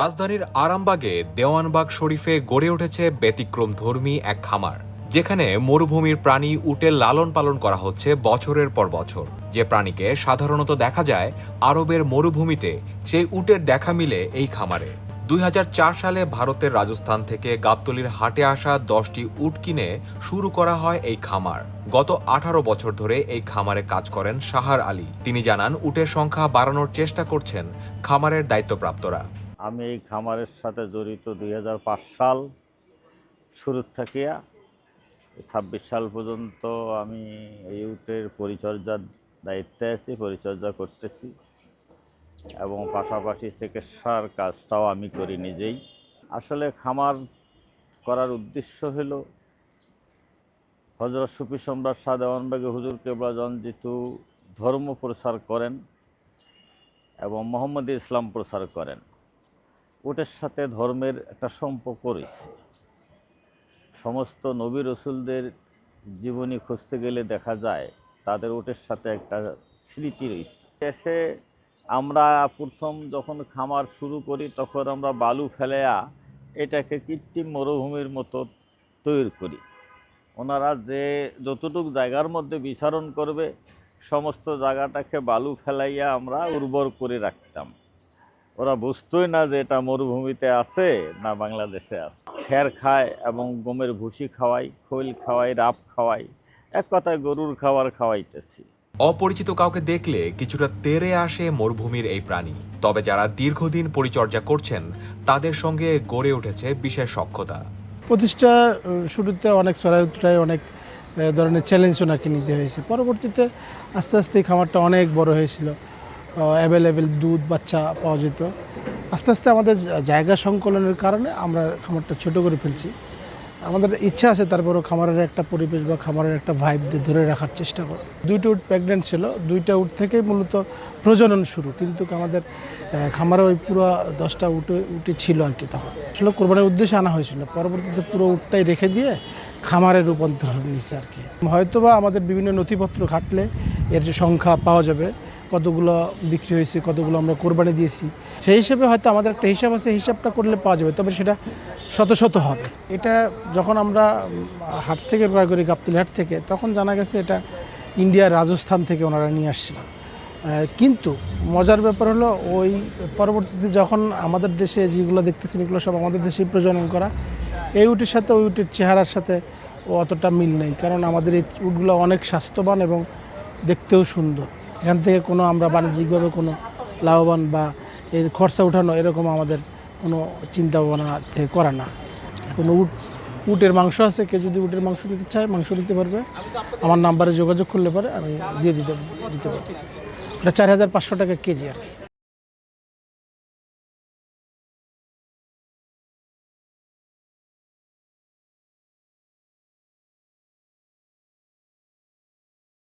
রাজধানীর আরামবাগে দেওয়ানবাগ শরীফে গড়ে উঠেছে ব্যতিক্রমধর্মী এক খামার, যেখানে মরুভূমির প্রাণী উটের লালন পালন করা হচ্ছে বছরের পর বছর। যে প্রাণীকে সাধারণত দেখা যায় আরবের মরুভূমিতে, সেই উটের দেখা মিলে এই খামারে। 2004 সালে ভারতের রাজস্থান থেকে গাবতলীর হাটে আসা 10টি উট কিনে শুরু করা হয় এই খামার। গত 18 বছর ধরে এই খামারে কাজ করেন সাহার আলী। তিনি জানান, উটের সংখ্যা বাড়ানোর চেষ্টা করছেন খামারের দায়িত্বপ্রাপ্তরা। আমি এই খামারের সাথে জড়িত 2005 সাল শুরু থেকে 26 সাল পর্যন্ত আমি এই উটের পরিচর্যার দায়িত্বে আছি, পরিচর্যা করতেছি এবং পাশাপাশি চিকিৎসার কাজটাও আমি করি নিজেই। আসলে খামার করার উদ্দেশ্য হলো হযরত সুফি সম্রাট শাহ দেওয়ানবাগী হুজুর কেবলা যেহেতু ধর্ম প্রচার করেন এবং মোহাম্মদী ইসলাম প্রচার করেন, উটের সাথে ধর্মের একটা সম্পর্ক রয়েছে। সমস্ত নবী রসুলদের জীবনী খুঁজতে গেলে দেখা যায় তাদের উটের সাথে একটা স্মৃতি রয়েছে। এসে আমরা প্রথম যখন খামার শুরু করি তখন আমরা বালু ফেলেয়া এটাকে কৃত্রিম মরুভূমির মতো তৈরি করি। ওনারা যতটুকু জায়গার মধ্যে বিচরণ করবে সমস্ত জায়গাটাকে বালু ফেলাইয়া আমরা উর্বর করে রাখতাম। ওরা বুঝতোই না যে এটা মরুভূমিতে আছে না বাংলাদেশে আছে। খের খায় এবং গমের ভুসি খাওয়াই, খৈল খাওয়াই, রাপ খাওয়াই, এক কথায় গরুর খাবার খাওয়াইতেছি। অপরিচিত কাউকে দেখলে কিছুটা তেড়ে আসে মরুভূমির এই প্রাণী। তবে যারা দীর্ঘদিন পরিচর্যা করছেন তাদের সঙ্গে গড়ে উঠেছে বিশেষ সখ্যতা। প্রতিষ্ঠা শুরুতে অনেক চড়াই উতরাই, অনেক ধরনের চ্যালেঞ্জ ওনাকে নিতে হয়েছে। পরবর্তীতে আস্তে আস্তে খামারটা অনেক বড় হয়েছিল, অ্যাভেলেবেল দুধ বাচ্চা পাওয়া যেত। আস্তে আস্তে আমাদের জায়গা সংকলনের কারণে আমরা খামারটা ছোট করে ফেলছি। আমাদের ইচ্ছা আছে তারপরও খামারের একটা পরিবেশ বা খামারের একটা ভাইব ধরে রাখার চেষ্টা করি। 2টা উট প্রেগনেন্ট ছিল, 2টা উট থেকেই মূলত প্রজনন শুরু, কিন্তু আমাদের খামারে ওই পুরো 10টা উটে ছিল আর কি। তখন আসলে কোরবানির উদ্দেশ্যে আনা হয়েছিল, পরবর্তীতে পুরো উটটাই রেখে দিয়ে খামারে রূপান্তর নিচ্ছে আর কি। হয়তোবা আমাদের বিভিন্ন নথিপত্র ঘাটলে এর যে সংখ্যা পাওয়া যাবে, কতগুলো বিক্রি হয়েছে, কতগুলো আমরা কোরবানি দিয়েছি, সেই হিসেবে হয়তো আমাদের একটা হিসাব আছে, হিসাবটা করলে পাওয়া যাবে। তবে সেটা শত শত হবে। এটা যখন আমরা হাট থেকে ক্রয় করি, গাবতলী হাট থেকে, তখন জানা গেছে এটা ইন্ডিয়ার রাজস্থান থেকে ওনারা নিয়ে আসছিল। কিন্তু মজার ব্যাপার হলো ওই পরবর্তীতে যখন আমাদের দেশে যেগুলো দেখতেছেন এগুলো সব আমাদের দেশেই প্রজনন করা। এই উটের সাথে ওই উটের চেহারার সাথে অতটা মিল নেই, কারণ আমাদের এই উটগুলো অনেক স্বাস্থ্যবান এবং দেখতেও সুন্দর। এখান থেকে কোনো আমরা বাণিজ্যিকভাবে কোনো লাভবান বা এর খরচা উঠানো এরকম আমাদের কোনো চিন্তা ভাবনা থেকে করা না। কোনো উটের মাংস আছে, কেউ যদি উটের মাংস নিতে চায় মাংস নিতে পারবে, আমার নাম্বারে যোগাযোগ করলে পরে আমি দিয়ে দিতে পারবো। এটা 4500 টাকা কেজি আর কি।